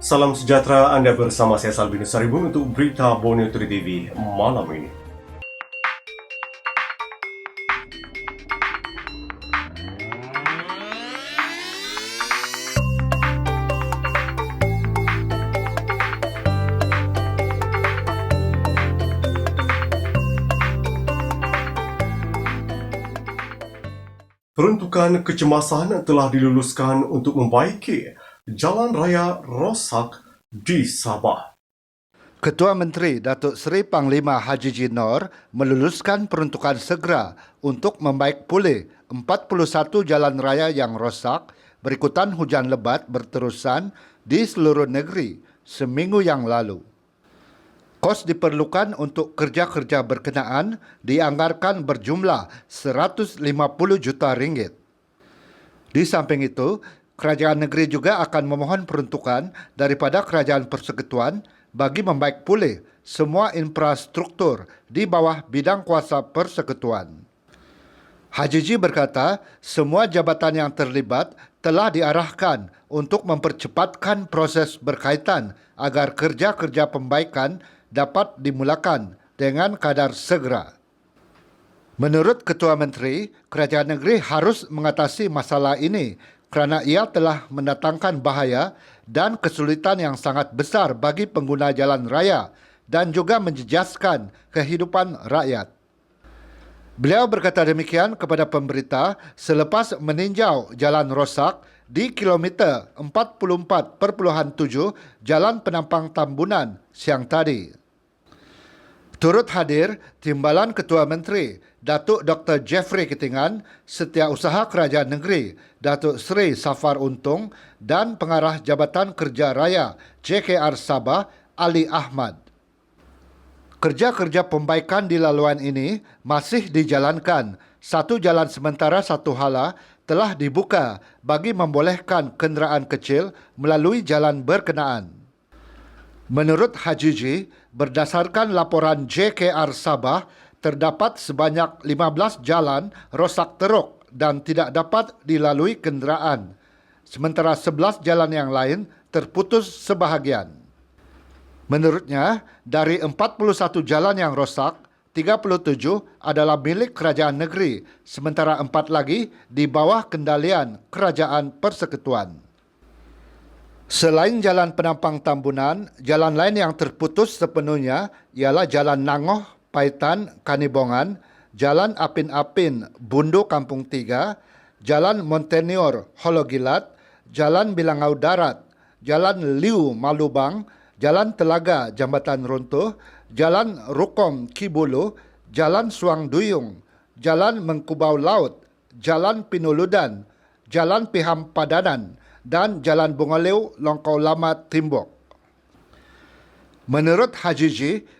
Salam sejahtera, Anda bersama saya Salbinus Saribun untuk Berita Borneo Today TV malam ini. Peruntukan kecemasan telah diluluskan untuk membaiki jalan raya rosak di Sabah. Ketua Menteri Datuk Seri Panglima Haji G. Nor meluluskan peruntukan segera untuk membaik pulih 41 jalan raya yang rosak berikutan hujan lebat berterusan di seluruh negeri seminggu yang lalu. Kos diperlukan untuk kerja-kerja berkenaan dianggarkan berjumlah 150 juta ringgit. Di samping itu, kerajaan negeri juga akan memohon peruntukan daripada kerajaan persekutuan bagi membaik pulih semua infrastruktur di bawah bidang kuasa persekutuan. Haji G berkata, semua jabatan yang terlibat telah diarahkan untuk mempercepatkan proses berkaitan agar kerja-kerja pembaikan dapat dimulakan dengan kadar segera. Menurut Ketua Menteri, kerajaan negeri harus mengatasi masalah ini kerana ia telah mendatangkan bahaya dan kesulitan yang sangat besar bagi pengguna jalan raya dan juga menjejaskan kehidupan rakyat. Beliau berkata demikian kepada pemberita selepas meninjau jalan rosak di kilometer 44.7 Jalan Penampang Tambunan siang tadi. Turut hadir Timbalan Ketua Menteri Datuk Dr. Jeffrey Kitingan, Setiausaha Kerajaan Negeri Datuk Seri Safar Untung dan Pengarah Jabatan Kerja Raya JKR Sabah Ali Ahmad. Kerja-kerja pembaikan di laluan ini masih dijalankan. Satu jalan sementara satu hala telah dibuka bagi membolehkan kenderaan kecil melalui jalan berkenaan. Menurut Haji G, berdasarkan laporan JKR Sabah, terdapat sebanyak 15 jalan rosak teruk dan tidak dapat dilalui kenderaan, sementara 11 jalan yang lain terputus sebahagian. Menurutnya, dari 41 jalan yang rosak, 37 adalah milik kerajaan negeri, sementara 4 lagi di bawah kendalian kerajaan persekutuan. Selain Jalan Penampang Tambunan, jalan lain yang terputus sepenuhnya ialah Jalan Nangoh, Paitan, Kanibongan, Jalan Apin-Apin, Bundo Kampung 3, Jalan Montenior, Hologilat, Jalan Bilangau Darat, Jalan Liu, Malubang, Jalan Telaga, Jambatan Runtuh, Jalan Rukom, Kibulu, Jalan Suang Duyung, Jalan Mengkubau Laut, Jalan Pinuludan, Jalan Piham Padanan, dan Jalan Bungoleu, Longkau Lama, Timbok. Menurut Haji G,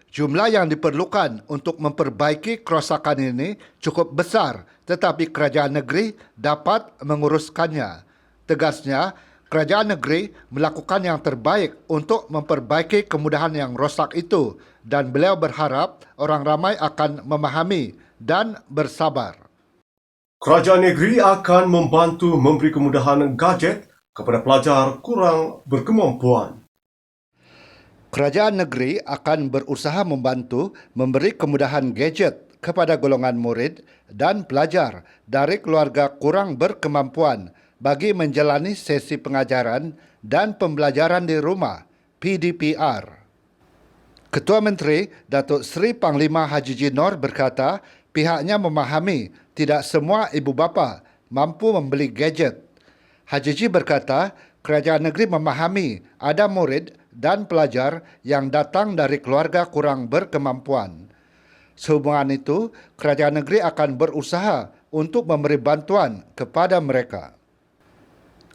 jumlah yang diperlukan untuk memperbaiki kerosakan ini cukup besar, tetapi kerajaan negeri dapat menguruskannya. Tegasnya, kerajaan negeri melakukan yang terbaik untuk memperbaiki kemudahan yang rosak itu dan beliau berharap orang ramai akan memahami dan bersabar. Kerajaan negeri akan membantu memberi kemudahan gadget kepada pelajar kurang berkemampuan. Kerajaan negeri akan berusaha membantu memberi kemudahan gadget kepada golongan murid dan pelajar dari keluarga kurang berkemampuan bagi menjalani sesi pengajaran dan pembelajaran di rumah (PDPR). Ketua Menteri Datuk Seri Panglima Haji G. Nor berkata pihaknya memahami tidak semua ibu bapa mampu membeli gadget. Haji G berkata, kerajaan negeri memahami ada murid dan pelajar yang datang dari keluarga kurang berkemampuan. Sehubungan itu, kerajaan negeri akan berusaha untuk memberi bantuan kepada mereka.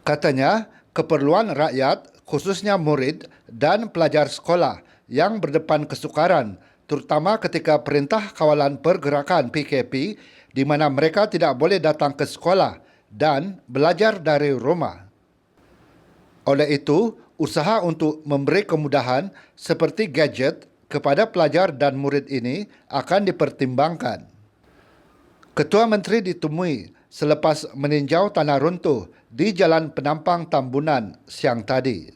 Katanya, keperluan rakyat, khususnya murid dan pelajar sekolah yang berdepan kesukaran, terutama ketika Perintah Kawalan Pergerakan PKP, di mana mereka tidak boleh datang ke sekolah dan belajar dari rumah. Oleh itu, usaha untuk memberi kemudahan seperti gadget kepada pelajar dan murid ini akan dipertimbangkan. Ketua Menteri ditemui selepas meninjau tanah runtuh di Jalan Penampang Tambunan siang tadi.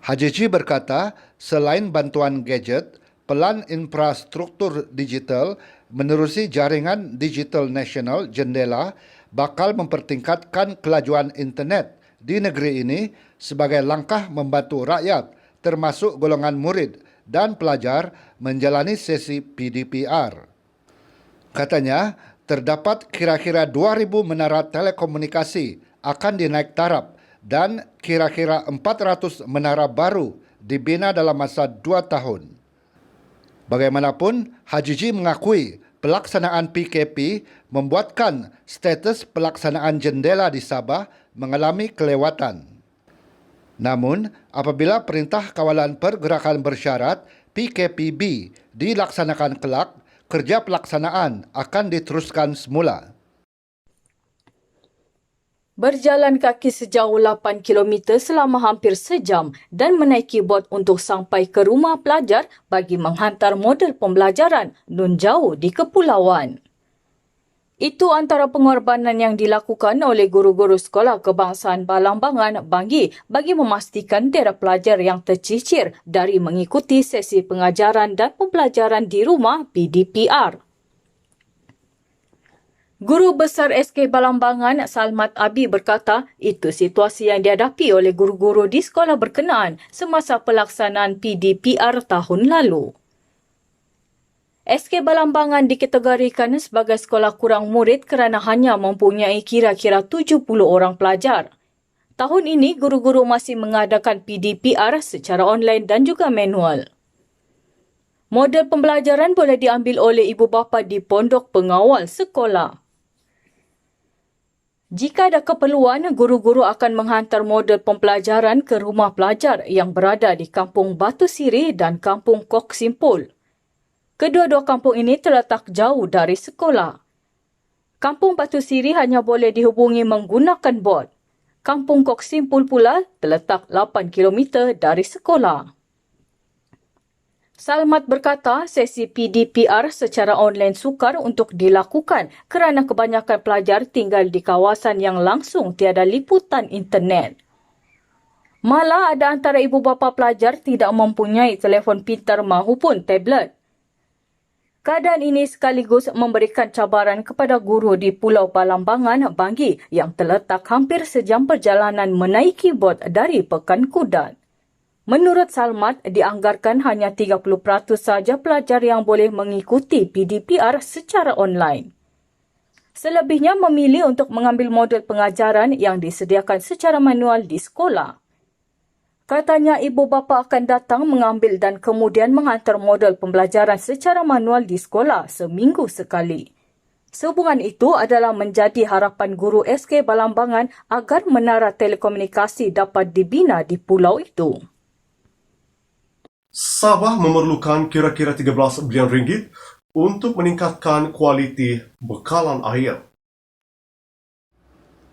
Hajiji berkata, selain bantuan gadget, pelan infrastruktur digital menerusi jaringan digital nasional Jendela bakal mempertingkatkan kelajuan internet di negeri ini sebagai langkah membantu rakyat termasuk golongan murid dan pelajar menjalani sesi PDPR. Katanya, terdapat kira-kira 2,000 menara telekomunikasi akan dinaik taraf dan kira-kira 400 menara baru dibina dalam masa 2 tahun. Bagaimanapun, Hajiji mengakui pelaksanaan PKP membuatkan status pelaksanaan jendela di Sabah mengalami kelewatan. Namun, apabila Perintah Kawalan Pergerakan bersyarat PKPB dilaksanakan kelak, kerja pelaksanaan akan diteruskan semula. Berjalan kaki sejauh 8 km selama hampir sejam dan menaiki bot untuk sampai ke rumah pelajar bagi menghantar modul pembelajaran nun jauh di kepulauan. Itu antara pengorbanan yang dilakukan oleh guru-guru Sekolah Kebangsaan Balambangan Bangi bagi memastikan tiada pelajar yang tercicir dari mengikuti sesi pengajaran dan pembelajaran di rumah PDPR. Guru Besar SK Balambangan Salmat Abi berkata itu situasi yang dihadapi oleh guru-guru di sekolah berkenaan semasa pelaksanaan PDPR tahun lalu. SK Balambangan dikategorikan sebagai sekolah kurang murid kerana hanya mempunyai kira-kira 70 orang pelajar. Tahun ini, guru-guru masih mengadakan PDPR secara online dan juga manual. Model pembelajaran boleh diambil oleh ibu bapa di pondok pengawal sekolah. Jika ada keperluan, guru-guru akan menghantar modul pembelajaran ke rumah pelajar yang berada di Kampung Batu Sirih dan Kampung Kok Simpul. Kedua-dua kampung ini terletak jauh dari sekolah. Kampung Batu Sirih hanya boleh dihubungi menggunakan bot. Kampung Kok Simpul pula terletak 8 km dari sekolah. Salmat berkata sesi PDPR secara online sukar untuk dilakukan kerana kebanyakan pelajar tinggal di kawasan yang langsung tiada liputan internet. Malah ada antara ibu bapa pelajar tidak mempunyai telefon pintar mahupun tablet. Keadaan ini sekaligus memberikan cabaran kepada guru di Pulau Balambangan Bangi yang terletak hampir sejam perjalanan menaiki bot dari Pekan Kudat. Menurut Salmat, dianggarkan hanya 30% saja pelajar yang boleh mengikuti PDPR secara online. Selebihnya memilih untuk mengambil modul pengajaran yang disediakan secara manual di sekolah. Katanya ibu bapa akan datang mengambil dan kemudian menghantar modul pembelajaran secara manual di sekolah seminggu sekali. Sehubungan itu adalah menjadi harapan guru SK Balambangan agar menara telekomunikasi dapat dibina di pulau itu. Sabah memerlukan kira-kira 13 bilion ringgit untuk meningkatkan kualiti bekalan air.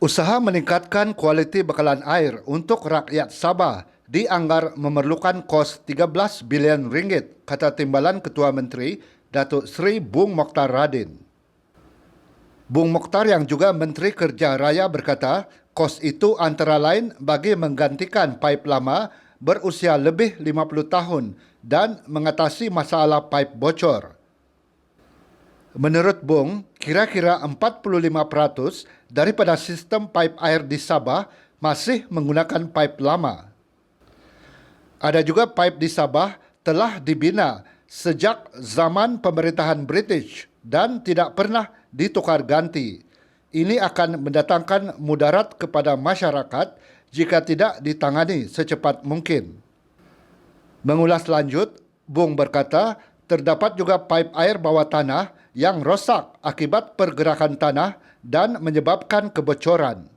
Usaha meningkatkan kualiti bekalan air untuk rakyat Sabah dianggar memerlukan kos 13 bilion ringgit, kata Timbalan Ketua Menteri Datuk Seri Bung Mokhtar Radin. Bung Mokhtar yang juga Menteri Kerja Raya berkata, kos itu antara lain bagi menggantikan paip lama berusia lebih 50 tahun dan mengatasi masalah paip bocor. Menurut Bung, kira-kira 45% daripada sistem paip air di Sabah masih menggunakan paip lama. Ada juga paip di Sabah telah dibina sejak zaman pemerintahan British dan tidak pernah ditukar ganti. Ini akan mendatangkan mudarat kepada masyarakat jika tidak ditangani secepat mungkin. Mengulas lanjut, Bung berkata, terdapat juga paip air bawah tanah yang rosak akibat pergerakan tanah dan menyebabkan kebocoran.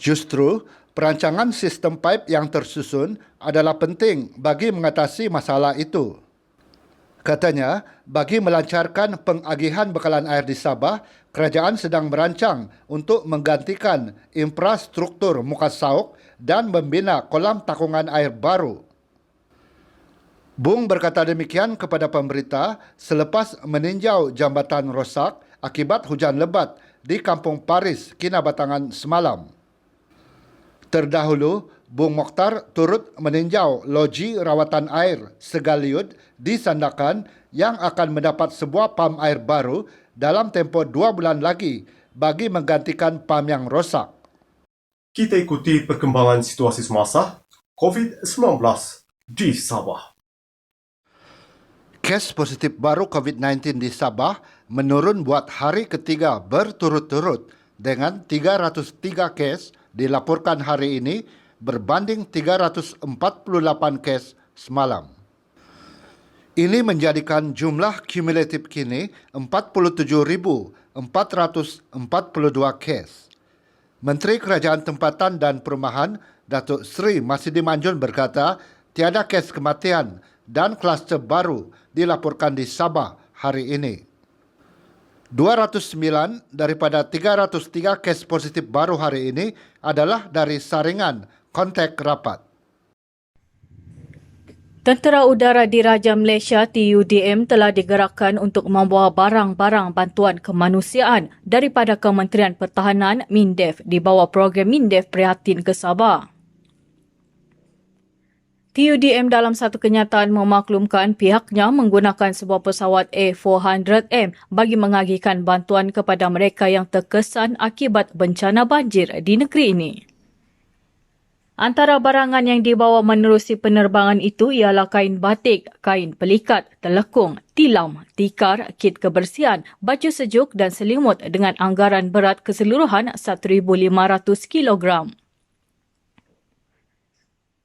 Justru, perancangan sistem paip yang tersusun adalah penting bagi mengatasi masalah itu. Katanya, bagi melancarkan pengagihan bekalan air di Sabah, kerajaan sedang merancang untuk menggantikan infrastruktur muka sauk dan membina kolam takungan air baru. Bung berkata demikian kepada pemberita selepas meninjau jambatan rosak akibat hujan lebat di Kampung Paris, Kinabatangan semalam. Terdahulu, Bung Mokhtar turut meninjau loji rawatan air Segaliud di Sandakan yang akan mendapat sebuah pam air baru dalam tempoh 2 bulan lagi bagi menggantikan pam yang rosak. Kita ikuti perkembangan situasi semasa COVID-19 di Sabah. Kes positif baru COVID-19 di Sabah menurun buat hari ketiga berturut-turut dengan 303 kes dilaporkan hari ini berbanding 348 kes semalam. Ini menjadikan jumlah kumulatif kini 47,442 kes. Menteri Kerajaan Tempatan dan Perumahan Datuk Seri Masidi Manjun berkata tiada kes kematian dan kluster baru dilaporkan di Sabah hari ini. 209 daripada 303 kes positif baru hari ini adalah dari saringan kontak rapat. Tentera Udara Diraja Malaysia TUDM telah digerakkan untuk membawa barang-barang bantuan kemanusiaan daripada Kementerian Pertahanan MINDEF di bawah program MINDEF Prihatin ke Sabah. TUDM dalam satu kenyataan memaklumkan pihaknya menggunakan sebuah pesawat A400M bagi mengagihkan bantuan kepada mereka yang terkesan akibat bencana banjir di negeri ini. Antara barangan yang dibawa menerusi penerbangan itu ialah kain batik, kain pelikat, telekung, tilam, tikar, kit kebersihan, baju sejuk dan selimut dengan anggaran berat keseluruhan 1,500 kilogram.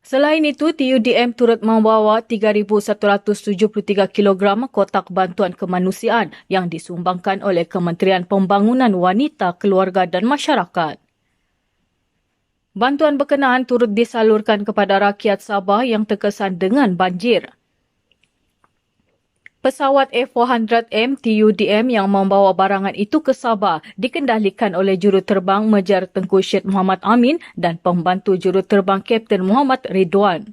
Selain itu, TUDM turut membawa 3,173 kilogram kotak bantuan kemanusiaan yang disumbangkan oleh Kementerian Pembangunan Wanita, Keluarga dan Masyarakat. Bantuan berkenaan turut disalurkan kepada rakyat Sabah yang terkesan dengan banjir. Pesawat A400M TUDM yang membawa barangan itu ke Sabah dikendalikan oleh juruterbang Mejar Tengku Syed Muhammad Amin dan pembantu juruterbang Kapten Muhammad Ridwan.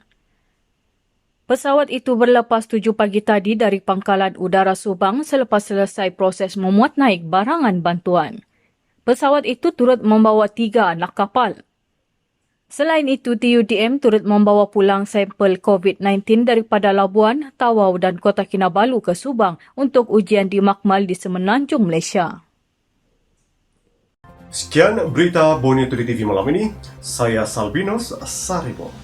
Pesawat itu berlepas 7 pagi tadi dari Pangkalan Udara Subang selepas selesai proses memuat naik barangan bantuan. Pesawat itu turut membawa 3 anak kapal. Selain itu, TUDM turut membawa pulang sampel COVID-19 daripada Labuan, Tawau dan Kota Kinabalu ke Subang untuk ujian di Makmal di Semenanjung, Malaysia. Sekian berita Bonito di TV malam ini. Saya Salbinos Saribon.